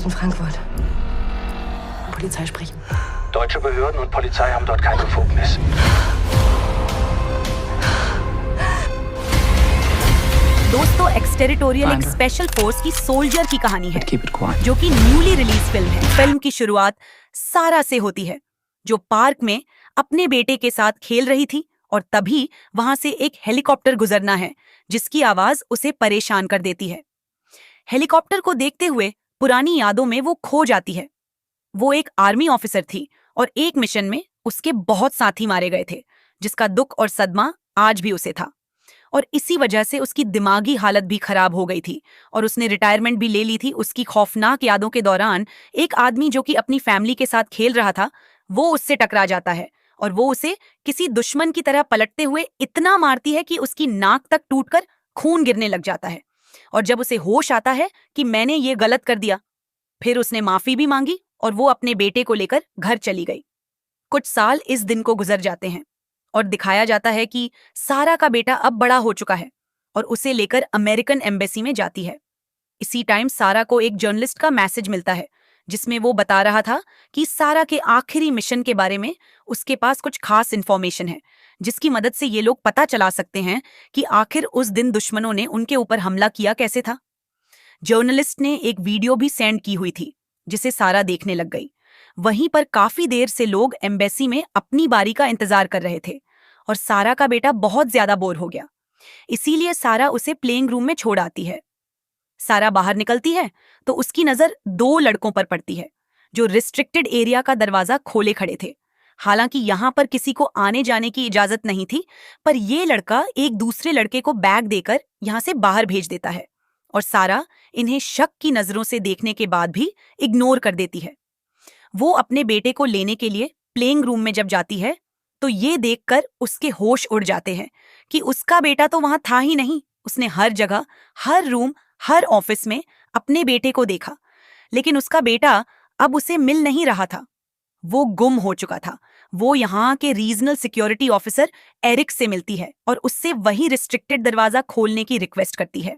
Stadt in Frankfurt. Polizei sprechen. Deutsche Behörden und Polizei haben dort keine Befugnis. दोस्तों, एक्सटेरिटोरियल एक special force की soldier की कहानी है जो कि न्यूली रिलीज फिल्म है। फिल्म की शुरुआत सारा से होती है जो पार्क में अपने बेटे के साथ खेल रही थी और तभी वहां से एक हेलीकॉप्टर गुजरना है जिसकी आवाज उसे परेशान कर देती है। हेलीकॉप्टर को देखते हुए पुरानी यादों में वो खो जाती है। वो एक आर्मी ऑफिसर थी और एक मिशन में उसके बहुत साथी मारे गए थे जिसका दुख और सदमा आज भी उसे था और इसी वजह से उसकी दिमागी हालत भी खराब हो गई थी और उसने रिटायरमेंट भी ले ली थी। उसकी खौफनाक यादों के दौरान एक आदमी जो कि अपनी फैमिली के साथ खेल रहा था वो उससे टकरा जाता है और वो उसे किसी दुश्मन की तरह पलटते हुए इतना मारती है कि उसकी नाक तक टूटकर खून गिरने लग जाता है। और जब उसे होश आता है कि मैंने ये गलत कर दिया, फिर उसने माफी भी मांगी और वो अपने बेटे को लेकर घर चली गई। कुछ साल इस दिन को गुजर जाते हैं और दिखाया जाता है कि सारा का बेटा अब बड़ा हो चुका है और उसे लेकर अमेरिकन एम्बेसी में जाती है। इसी टाइम सारा को एक जर्नलिस्ट का मैसेज मिलता है जिसमें वो बता रहा था कि सारा के आखिरी मिशन के बारे में उसके पास कुछ खास इन्फॉर्मेशन है जिसकी मदद से ये लोग पता चला सकते हैं कि आखिर उस दिन दुश्मनों ने उनके ऊपर हमला किया कैसे था। जर्नलिस्ट ने एक वीडियो भी सेंड की हुई थी जिसे सारा देखने लग गई। वहीं पर काफी देर से लोग एम्बेसी में अपनी बारी का इंतजार कर रहे थे और सारा का बेटा बहुत ज्यादा बोर हो गया, इसीलिए सारा उसे प्लेइंग रूम में छोड़ आती है। सारा बाहर निकलती है तो उसकी नजर दो लड़कों पर पड़ती है जो रिस्ट्रिक्टेड एरिया का दरवाजा खोले खड़े थे। हालांकि यहां पर किसी को आने जाने की इजाजत नहीं थी, पर यह लड़का एक दूसरे लड़के को बैग देकर यहां से बाहर भेज देता है और सारा इन्हें शक की नजरों से देखने के बाद भी इग्नोर कर देती है। वो अपने बेटे को लेने के लिए प्लेइंग रूम में जब जाती है तो ये देखकर उसके होश उड़ जाते हैं कि उसका बेटा तो वहां था ही नहीं। उसने हर जगह, हर रूम, हर ऑफिस में अपने बेटे को देखा, लेकिन उसका बेटा अब उसे मिल नहीं रहा था। वो गुम हो चुका था। वो यहाँ के रीजनल सिक्योरिटी ऑफिसर एरिक से मिलती है और उससे वही रिस्ट्रिक्टेड दरवाजा खोलने की रिक्वेस्ट करती है,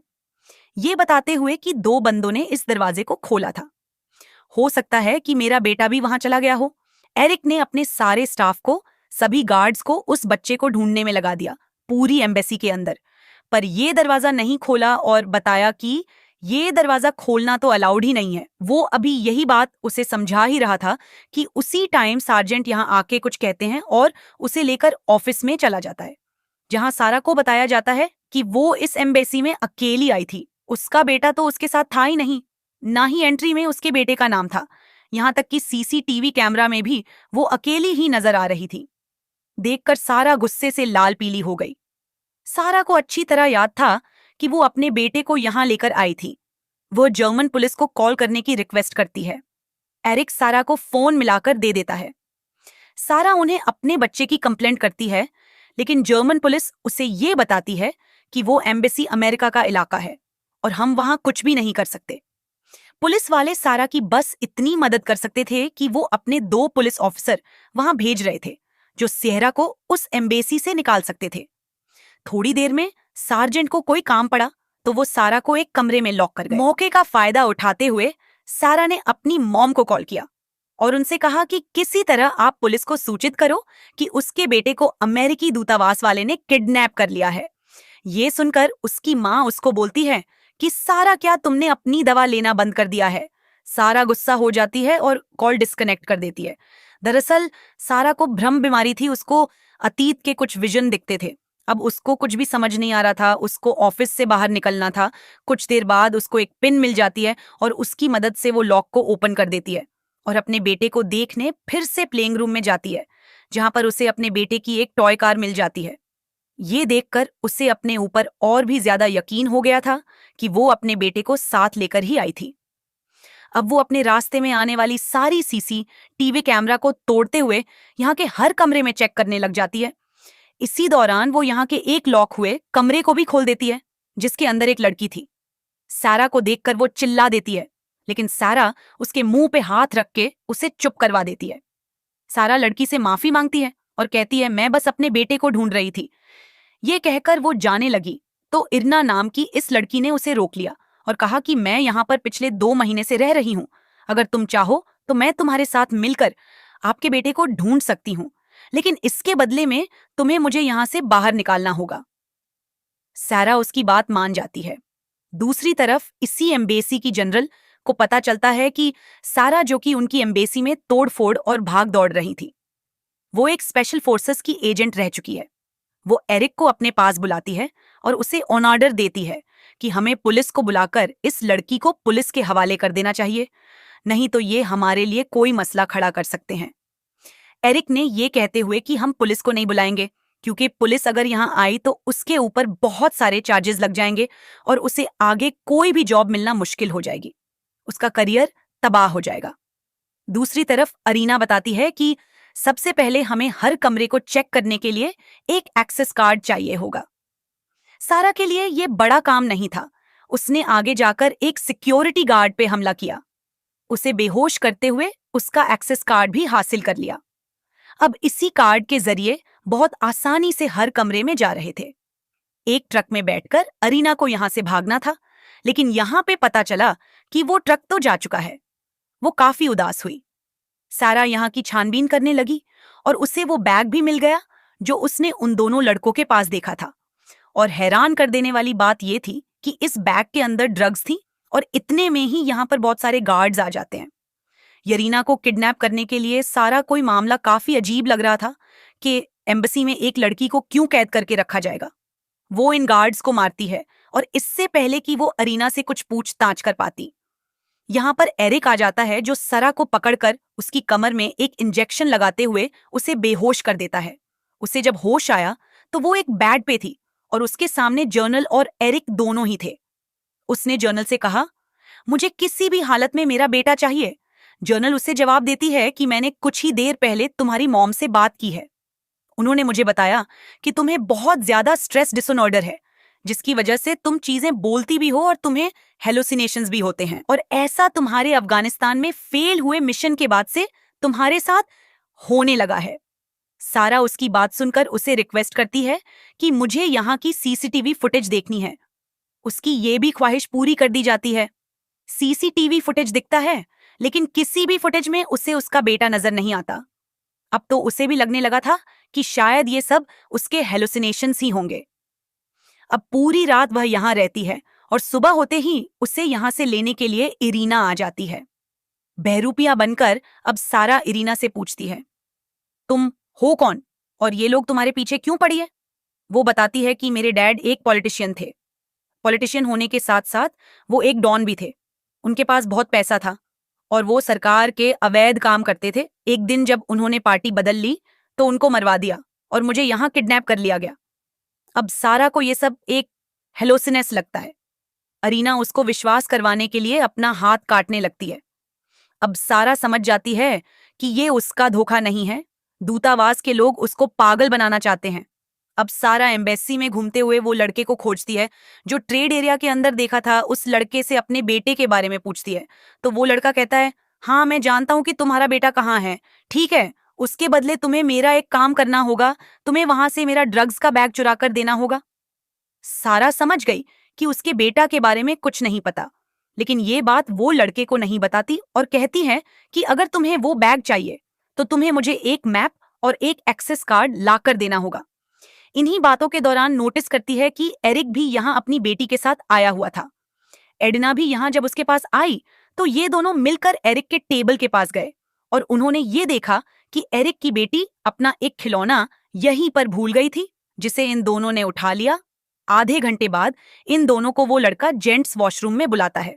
ये बताते हुए कि दो बंदों ने इस दरवाजे को खोला था। हो सकता है कि मेरा बेटा भी वहां चला गया हो। एरिक ने अपने सारे स्टाफ को, सभी गार्ड्स को उस बच्चे को ढूंढने में लगा दिया पूरी एम्बेसी के अंदर, पर यह दरवाजा नहीं खोला और बताया कि ये दरवाजा खोलना तो अलाउड ही नहीं है। वो अभी यही बात उसे समझा ही रहा था कि उसी टाइम सार्जेंट यहां आके कुछ कहते हैं और उसे लेकर ऑफिस में चला जाता है जहां सारा को बताया जाता है कि वो इस एम्बेसी में अकेली आई थी। उसका बेटा तो उसके साथ था ही नहीं, ना ही एंट्री में उसके बेटे का नाम था। यहां तक कि सीसीटीवी कैमरा में भी वो अकेली ही नजर आ रही थी। देखकर सारा गुस्से से लाल पीली हो गई। सारा को अच्छी तरह याद था कि वो अपने बेटे को यहां लेकर आई थी। वो जर्मन पुलिस को कॉल करने की रिक्वेस्ट करती है। एरिक सारा को फोन मिलाकर दे देता है। सारा उन्हें अपने बच्चे की कंप्लेंट करती है, लेकिन जर्मन पुलिस उसे ये बताती है कि वो एम्बेसी अमेरिका का इलाका है और हम वहां कुछ भी नहीं कर सकते। पुलिस वाले सारा की बस इतनी मदद कर सकते थे कि वो अपने दो पुलिस ऑफिसर वहां भेज रहे थे जो सेहरा को उस एम्बेसी से निकाल सकते थे। थोड़ी देर में सार्जेंट को कोई काम पड़ा तो वो सारा को एक कमरे में लॉक कर गए। मौके का फायदा उठाते हुए सारा ने अपनी मॉम को कॉल किया और उनसे कहा कि किसी तरह आप पुलिस को सूचित करो कि उसके बेटे को अमेरिकी दूतावास वाले ने किडनैप कर लिया है। ये सुनकर उसकी माँ उसको बोलती है कि सारा, क्या तुमने अपनी दवा लेना बंद कर दिया है? सारा गुस्सा हो जाती है और कॉल डिस्कनेक्ट कर देती है। दरअसल सारा को भ्रम बीमारी थी, उसको अतीत के कुछ विजन दिखते थे। अब उसको कुछ भी समझ नहीं आ रहा था। उसको ऑफिस से बाहर निकलना था। कुछ देर बाद उसको एक पिन मिल जाती है और उसकी मदद से वो लॉक को ओपन कर देती है और अपने बेटे को देखने फिर से प्लेइंग रूम में जाती है जहां पर उसे अपने बेटे की एक टॉय कार मिल जाती है। ये देखकर उसे अपने ऊपर और भी ज्यादा यकीन हो गया था कि वो अपने बेटे को साथ लेकर ही आई थी। अब वो अपने रास्ते में आने वाली सारी सीसीटीवी कैमरा को तोड़ते हुए यहाँ के हर कमरे में चेक करने लग जाती है। इसी दौरान वो यहाँ के एक लॉक हुए कमरे को भी खोल देती है जिसके अंदर एक लड़की थी। सारा को देखकर वो चिल्ला देती है, लेकिन सारा उसके मुंह पे हाथ रख के उसे चुप करवा देती है। सारा लड़की से माफी मांगती है और कहती है, मैं बस अपने बेटे को ढूंढ रही थी। ये कहकर वो जाने लगी तो इरना नाम की इस लड़की ने उसे रोक लिया और कहा कि मैं यहाँ पर पिछले 2 महीने से रह रही हूँ। अगर तुम चाहो तो मैं तुम्हारे साथ मिलकर आपके बेटे को ढूंढ सकती हूं, लेकिन इसके बदले में तुम्हें मुझे यहां से बाहर निकालना होगा। सारा उसकी बात मान जाती है। दूसरी तरफ इसी एम्बेसी की जनरल को पता चलता है कि सारा, जो कि उनकी एम्बेसी में तोड़फोड़ और भाग दौड़ रही थी, वो एक स्पेशल फोर्सेस की एजेंट रह चुकी है। वो एरिक को अपने पास बुलाती है और उसे ऑन ऑर्डर देती है कि हमें पुलिस को बुलाकर इस लड़की को पुलिस के हवाले कर देना चाहिए, नहीं तो ये हमारे लिए कोई मसला खड़ा कर सकते हैं। एरिक ने ये कहते हुए कि हम पुलिस को नहीं बुलाएंगे, क्योंकि पुलिस अगर यहां आई तो उसके ऊपर बहुत सारे चार्जेस लग जाएंगे और उसे आगे कोई भी जॉब मिलना मुश्किल हो जाएगी, उसका करियर तबाह हो जाएगा। दूसरी तरफ अरीना बताती है कि सबसे पहले हमें हर कमरे को चेक करने के लिए एक एक्सेस कार्ड चाहिए होगा। सारा के लिए यह बड़ा काम नहीं था। उसने आगे जाकर एक सिक्योरिटी गार्ड पे हमला किया, उसे बेहोश करते हुए उसका एक्सेस कार्ड भी हासिल कर लिया। अब इसी कार्ड के जरिए बहुत आसानी से हर कमरे में जा रहे थे। एक ट्रक में बैठकर अरीना को यहां से भागना था, लेकिन यहां पे पता चला कि वो ट्रक तो जा चुका है। वो काफी उदास हुई। सारा यहां की छानबीन करने लगी और उसे वो बैग भी मिल गया जो उसने उन दोनों लड़कों के पास देखा था। और हैरान कर देने वाली बात यह थी कि इस बैग के अंदर ड्रग्स थी और इतने में ही यहां पर बहुत सारे गार्ड्स आ जाते हैं। यरीना को किडनैप करने के लिए सारा कोई मामला काफी अजीब लग रहा था कि एम्बेसी में एक लड़की को क्यों कैद करके रखा जाएगा। वो इन गार्ड्स को मारती है और इससे पहले कि वो अरीना से कुछ पूछताछ कर पाती, यहां पर एरिक आ जाता है, जो सारा को पकड़कर उसकी कमर में एक इंजेक्शन लगाते हुए उसे बेहोश कर देता है। उसे जब होश आया तो वो एक बेड पे थी और उसके सामने जर्नल और एरिक दोनों ही थे। उसने जर्नल से कहा, मुझे किसी भी हालत में मेरा बेटा चाहिए। जर्नल उसे जवाब देती है कि मैंने कुछ ही देर पहले तुम्हारी मॉम से बात की है। उन्होंने मुझे बताया कि तुम्हें बहुत ज्यादा स्ट्रेस डिसऑर्डर है, जिसकी वजह से तुम चीजें बोलती भी हो और तुम्हें हेलुसिनेशंस भी होते हैं, और ऐसा तुम्हारे अफगानिस्तान में फेल हुए मिशन के बाद से तुम्हारे साथ होने लगा है। सारा उसकी बात सुनकर उसे रिक्वेस्ट करती है कि मुझे यहाँ की सीसीटीवी फुटेज देखनी है। उसकी ये भी ख्वाहिश पूरी कर दी जाती है। सीसीटीवी फुटेज दिखता है, लेकिन किसी भी फुटेज में उसे उसका बेटा नजर नहीं आता। अब तो उसे भी लगने लगा था कि शायद ये सब उसके हेलुसिनेशंस ही होंगे। अब पूरी रात वह यहां रहती है और सुबह होते ही उसे यहां से लेने के लिए इरीना आ जाती है। बहरूपिया बनकर अब सारा इरीना से पूछती है, तुम हो कौन और ये लोग तुम्हारे पीछे क्यों पड़ी है? वो बताती है कि मेरे डैड एक पॉलिटिशियन थे। पॉलिटिशियन होने के साथ साथ वो एक डॉन भी थे। उनके पास बहुत पैसा था और वो सरकार के अवैध काम करते थे। एक दिन जब उन्होंने पार्टी बदल ली तो उनको मरवा दिया और मुझे यहां किडनैप कर लिया गया। अब सारा को ये सब एक हेलोसिनेस लगता है। अरीना उसको विश्वास करवाने के लिए अपना हाथ काटने लगती है। अब सारा समझ जाती है कि ये उसका धोखा नहीं है, दूतावास के लोग उसको पागल बनाना चाहते हैं। अब सारा एम्बेसी में घूमते हुए वो लड़के को खोजती है जो ट्रेड एरिया के अंदर देखा था। उस लड़के से अपने बेटे के बारे में पूछती है तो वो लड़का कहता है, हाँ मैं जानता हूं कि तुम्हारा बेटा कहाँ है, ठीक है, उसके बदले तुम्हें मेरा एक काम करना होगा, तुम्हें वहां से मेरा ड्रग्स का बैग चुरा कर देना होगा। सारा समझ गई कि उसके बेटा के बारे में कुछ नहीं पता, लेकिन ये बात वो लड़के को नहीं बताती और कहती है कि अगर तुम्हें वो बैग चाहिए तो तुम्हें मुझे एक मैप और एक एक्सेस कार्ड लाकर देना होगा। इन्हीं बातों के दौरान नोटिस करती है कि एरिक भी यहां अपनी बेटी के साथ आया हुआ था। एडना भी यहां जब उसके पास आई तो ये दोनों मिलकर एरिक के टेबल के पास गए और उन्होंने ये देखा कि एरिक की बेटी अपना एक खिलौना यहीं पर भूल गई थी, जिसे इन दोनों ने उठा लिया। आधे घंटे बाद इन दोनों को वो लड़का जेंट्स वॉशरूम में बुलाता है।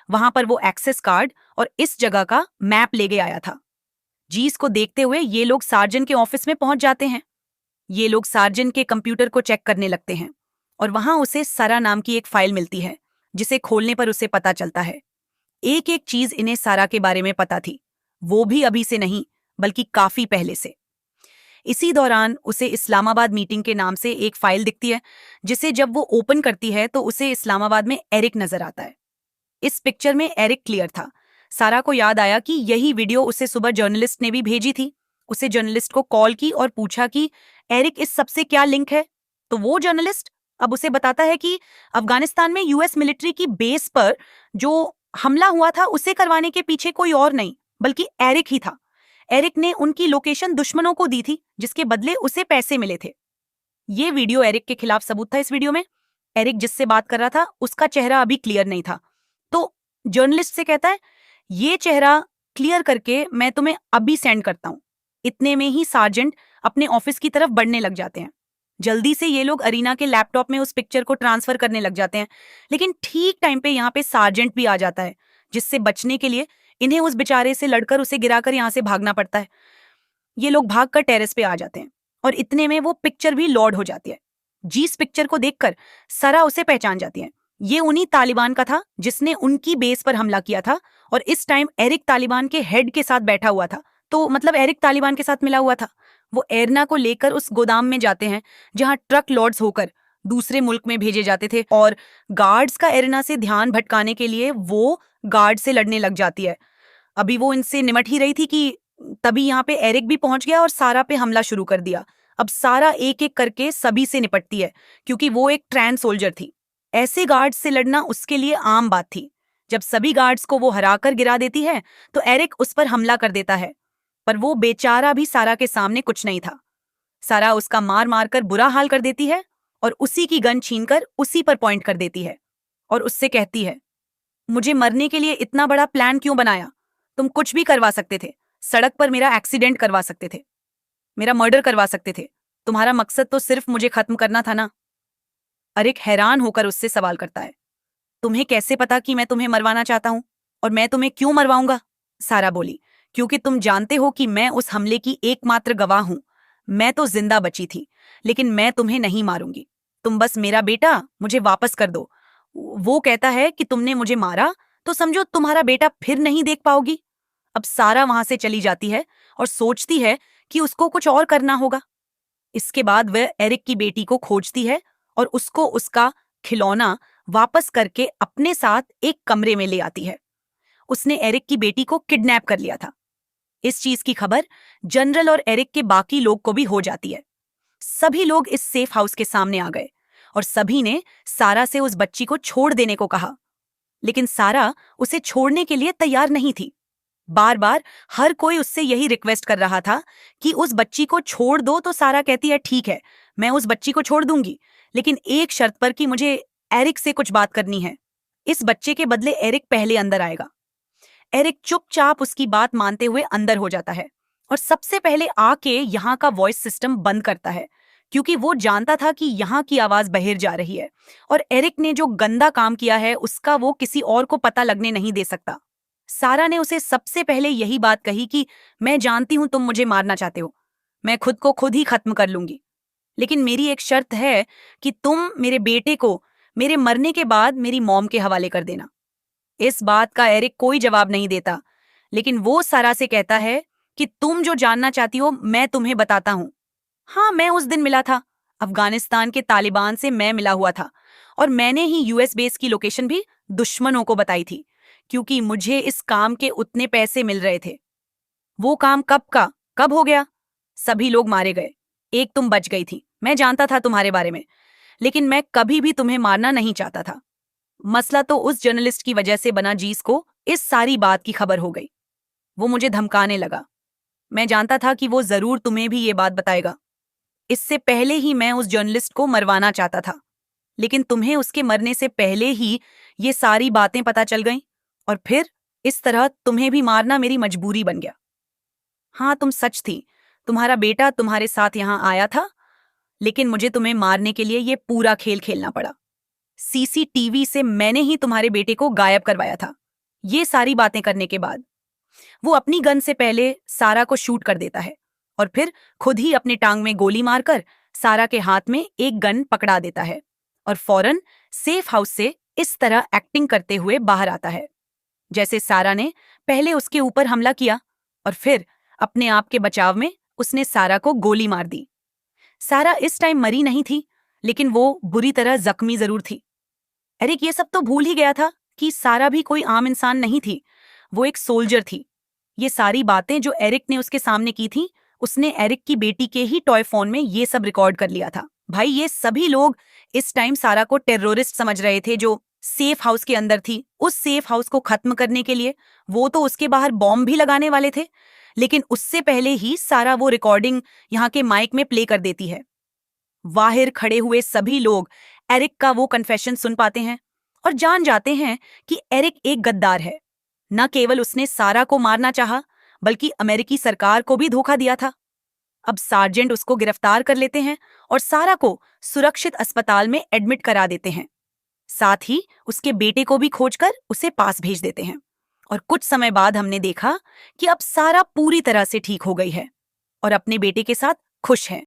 वहां पर वो एक्सेस कार्ड और इस जगह का मैप ले गया आया था। जीस को देखते हुए ये लोग सार्जन के ऑफिस में पहुंच जाते हैं। ये लोग सार्जन के कंप्यूटर को चेक करने लगते हैं और वहां उसे सारा नाम की एक फाइल मिलती है, जिसे खोलने पर उसे पता चलता है एक एक चीज इन्हें सारा के बारे में पता थी, वो भी अभी से नहीं बल्कि काफी पहले से। इसी दौरान उसे इस्लामाबाद मीटिंग के नाम से एक फाइल दिखती है, जिसे जब वो ओपन करती है तो उसे इस्लामाबाद में एरिक नजर आता है। इस पिक्चर में एरिक क्लियर था। सारा को याद आया कि यही वीडियो उसे सुबह जर्नलिस्ट ने भी भेजी थी। उसे जर्नलिस्ट को कॉल की और पूछा कि एरिक इस सबसे क्या लिंक है, तो वो जर्नलिस्ट अब उसे बताता है कि अफगानिस्तान में यूएस मिलिट्री की बेस पर जो हमला हुआ था उसे करवाने के पीछे कोई और नहीं बल्कि एरिक ही था। एरिक ने उनकी लोकेशन दुश्मनों को दी थी जिसके बदले उसे पैसे मिले थे। ये वीडियो एरिक के खिलाफ सबूत था। इस वीडियो में एरिक जिससे बात कर रहा था उसका चेहरा अभी क्लियर नहीं था, तो जर्नलिस्ट से कहता है ये चेहरा क्लियर करके मैं तुम्हें अभी सेंड करता हूं। इतने में ही सार्जेंट अपने ऑफिस की तरफ बढ़ने लग जाते हैं। जल्दी से ये लोग अरीना के लैपटॉप में उस पिक्चर को ट्रांसफर करने लग जाते हैं, लेकिन ठीक टाइम पे यहाँ पे सार्जेंट भी आ जाता है जिससे बचने के लिए इन्हें उस बेचारे से लड़कर उसे गिराकर यहाँ से भागना पड़ता है। ये लोग भागकर टेरेस पे आ जाते हैं और इतने में वो पिक्चर भी लोड हो जाती है। जिस पिक्चर को देखकर सारा उसे पहचान जाती है। ये उन्हीं तालिबान का था जिसने उनकी बेस पर हमला किया था और इस टाइम एरिक तालिबान के हेड के साथ बैठा हुआ था, तो मतलब एरिक तालिबान के साथ मिला हुआ था। वो एरना को लेकर उस गोदाम में जाते हैं जहां ट्रक लॉर्ड्स होकर दूसरे मुल्क में भेजे जाते थे और गार्ड्स का एरना से ध्यान भटकाने के लिए वो गार्ड से लड़ने लग जाती है। अभी वो इनसे निमट ही रही थी कि तभी यहाँ पे एरिक भी पहुंच गया और सारा पे हमला शुरू कर दिया। अब सारा एक एक करके सभी से निपटती है क्योंकि वो एक ट्रेंड सोल्जर थी। ऐसे गार्ड्स से लड़ना उसके लिए आम बात थी। जब सभी गार्ड्स को वो हराकर गिरा देती है तो एरिक उस पर हमला कर देता है, पर वो बेचारा भी सारा के सामने कुछ नहीं था। सारा उसका मार मार कर बुरा हाल कर देती है और उसी की गन छीनकर उसी पर पॉइंट कर देती है और उससे कहती है मुझे मरने के लिए इतना बड़ा प्लान क्यों बनाया? तुम कुछ भी करवा सकते थे। सड़क पर मेरा एक्सीडेंट करवा सकते थे, मेरा मर्डर करवा सकते थे। तुम्हारा मकसद तो सिर्फ मुझे खत्म करना था ना? एरिक हैरान होकर उससे सवाल करता है तुम्हें कैसे पता कि मैं तुम्हें मरवाना चाहता हूं और मैं तुम्हें क्यों मरवाऊंगा? सारा बोली क्योंकि तुम जानते हो कि मैं उस हमले की एकमात्र गवाह हूं। मैं तो जिंदा बची थी, लेकिन मैं तुम्हें नहीं मारूंगी। तुम बस मेरा बेटा मुझे वापस कर दो। वो कहता है कि तुमने मुझे मारा तो समझो तुम्हारा बेटा फिर नहीं देख पाओगी। अब सारा वहां से चली जाती है और सोचती है कि उसको कुछ और करना होगा। इसके बाद वह एरिक की बेटी को खोजती है और उसको उसका खिलौना वापस करके अपने साथ एक कमरे में ले आती है। उसने एरिक की बेटी को किडनैप कर लिया था। इस चीज की खबर जनरल और एरिक के बाकी लोग को भी हो जाती है। सभी लोग इस सेफ हाउस के सामने आ गए और सभी ने सारा से उस बच्ची को छोड़ देने को कहा, लेकिन सारा उसे छोड़ने के लिए तैयार नहीं थी। बार बार हर कोई उससे यही रिक्वेस्ट कर रहा था कि उस बच्ची को छोड़ दो, तो सारा कहती है ठीक है मैं उस बच्ची को छोड़ दूंगी, लेकिन एक शर्त पर कि मुझे एरिक से कुछ बात करनी है। इस बच्चे के बदले एरिक पहले अंदर आएगा। एरिक चुपचाप उसकी बात मानते हुए अंदर हो जाता है और सबसे पहले आके यहाँ का वॉइस सिस्टम बंद करता है क्योंकि वो जानता था कि यहाँ की आवाज बाहर जा रही है और एरिक ने जो गंदा काम किया है उसका वो किसी और को पता लगने नहीं दे सकता। सारा ने उसे सबसे पहले यही बात कही कि मैं जानती हूं तुम मुझे मारना चाहते हो, मैं खुद को खुद ही खत्म कर लूंगी, लेकिन मेरी एक शर्त है कि तुम मेरे बेटे को मेरे मरने के बाद मेरी मॉम के हवाले कर देना। इस बात का एरिक कोई जवाब नहीं देता, लेकिन वो सारा से कहता है कि तुम जो जानना चाहती हो मैं तुम्हें बताता हूं। हाँ, मैं उस दिन मिला था, अफगानिस्तान के तालिबान से मैं मिला हुआ था और मैंने ही यूएस बेस की लोकेशन भी दुश्मनों को बताई थी क्योंकि मुझे इस काम के उतने पैसे मिल रहे थे। वो काम कब हो गया? सभी लोग मारे गए, एक तुम बच गई थी। मैं जानता था तुम्हारे बारे में, लेकिन मैं कभी भी तुम्हें मारना नहीं चाहता था। मसला तो उस जर्नलिस्ट की वजह से बना जिसको इस सारी बात की खबर हो गई। वो मुझे धमकाने लगा। मैं जानता था कि वो जरूर तुम्हें भी ये बात बताएगा। इससे पहले ही मैं उस जर्नलिस्ट को मरवाना चाहता था, लेकिन तुम्हें उसके मरने से पहले ही ये सारी बातें पता चल गईं और फिर इस तरह तुम्हें भी मारना मेरी मजबूरी बन गया। हाँ, तुम सच थी, तुम्हारा बेटा तुम्हारे साथ यहां आया था, लेकिन मुझे तुम्हें मारने के लिए ये पूरा खेल खेलना पड़ा। सीसीटीवी से मैंने ही तुम्हारे बेटे को गायब करवाया था। ये सारी बातें करने के बाद वो अपनी गन से पहले सारा को शूट कर देता है और फिर खुद ही अपने टांग में गोली मारकर सारा के हाथ में एक गन पकड़ा देता है और फौरन सेफ हाउस से इस तरह एक्टिंग करते हुए बाहर आता है जैसे सारा ने पहले उसके ऊपर हमला किया और फिर अपने आप के बचाव में उसने सारा को गोली मार दी। सारा इस टाइम मरी नहीं थी, लेकिन वो बुरी तरह जख्मी जरूर थी। एरिक ये सब तो भूल ही गया था कि सारा भी कोई आम इंसान नहीं थी, वो एक सोल्जर थी। ये सारी बातें जो एरिक ने उसके सामने की थी, उसने एरिक की बेटी के ही टॉय फोन में ये सब रिकॉर्ड कर लिया था। भाई, ये सभी लोग इस टाइम सारा को टेररिस्ट समझ रहे थे जो सेफ हाउस के अंदर थी। उस सेफ हाउस को खत्म करने के लिए वो तो उसके बाहर बॉम्ब भी लगाने वाले थे, लेकिन उससे पहले ही सारा वो रिकॉर्डिंग यहाँ के माइक में प्ले कर देती है। बाहर खड़े हुए सभी लोग एरिक का वो कन्फेशन सुन पाते हैं और जान जाते हैं कि एरिक एक गद्दार है। न केवल उसने सारा को मारना चाहा, बल्कि अमेरिकी सरकार को भी धोखा दिया था। अब सार्जेंट उसको गिरफ्तार कर लेते हैं और सारा को सुरक्षित अस्पताल में एडमिट करा देते हैं। साथ ही उसके बेटे को भी खोजकर उसे पास भेज देते हैं। और कुछ समय बाद हमने देखा कि अब सारा पूरी तरह से ठीक हो गई है और अपने बेटे के साथ खुश है।